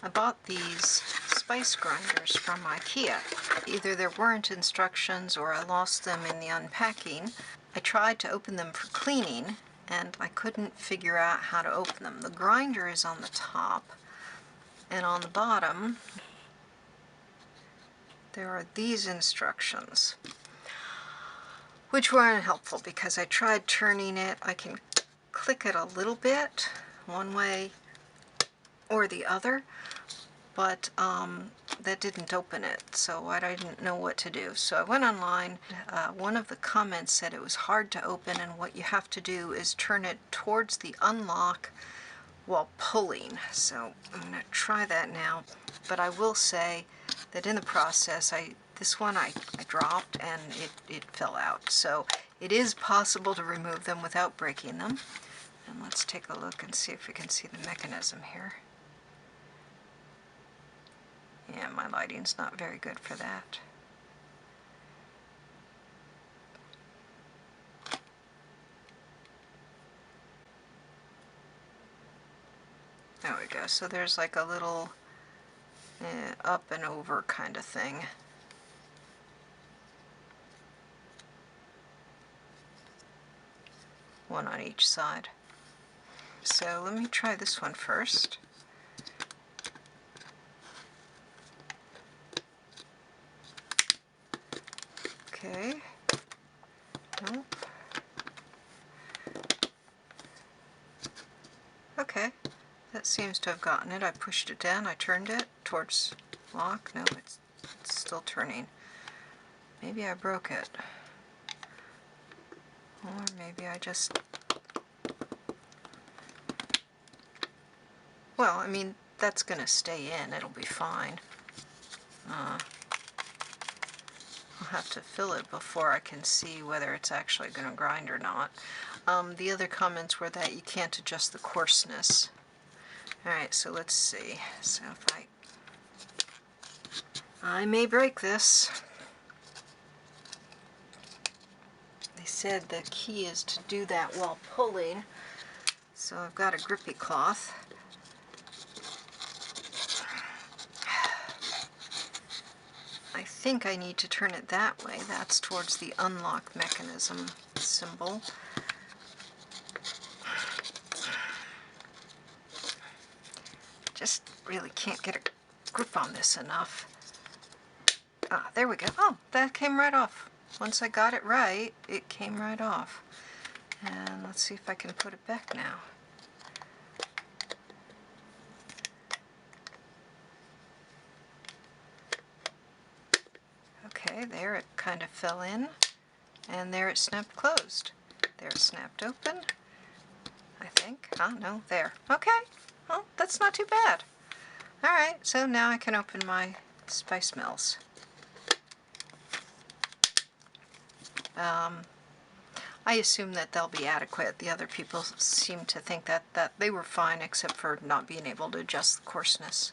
I bought these spice grinders from Ikea. Either there weren't instructions or I lost them in the unpacking. I tried to open them for cleaning and I couldn't figure out how to open them. The grinder is on the top, and on the bottom there are these instructions, which were unhelpful because I tried turning it. I can click it a little bit one way or the other, but that didn't open it, so I didn't know what to do. So I went online. One of the comments said it was hard to open, and what you have to do is turn it towards the unlock while pulling. So I'm going to try that now, but I will say that in the process, this one I dropped and it fell out. So it is possible to remove them without breaking them. And let's take a look and see if we can see the mechanism here. Yeah, my lighting's not very good for that. There we go. So there's like a little up and over kind of thing. One on each side. So let me try this one first. Okay. Nope. Okay. That seems to have gotten it. I pushed it down, I turned it towards lock. No, it's still turning. Maybe I broke it. Or maybe I just... Well, I mean, that's going to stay in. It'll be fine. I'll have to fill it before I can see whether it's actually going to grind or not. The other comments were that you can't adjust the coarseness. Alright, so let's see. So if I may break this. They said the key is to do that while pulling. So I've got a grippy cloth. I think I need to turn it that way. That's towards the unlock mechanism symbol. Just really can't get a grip on this enough. Ah, there we go. Oh, that came right off. Once I got it right, it came right off. And let's see if I can put it back now. Okay, there it kind of fell in, and there it snapped closed. There it snapped open, I think. Oh, no, there. Okay, well, that's not too bad. Alright, so now I can open my spice mills. I assume that they'll be adequate. The other people seem to think that they were fine, except for not being able to adjust the coarseness.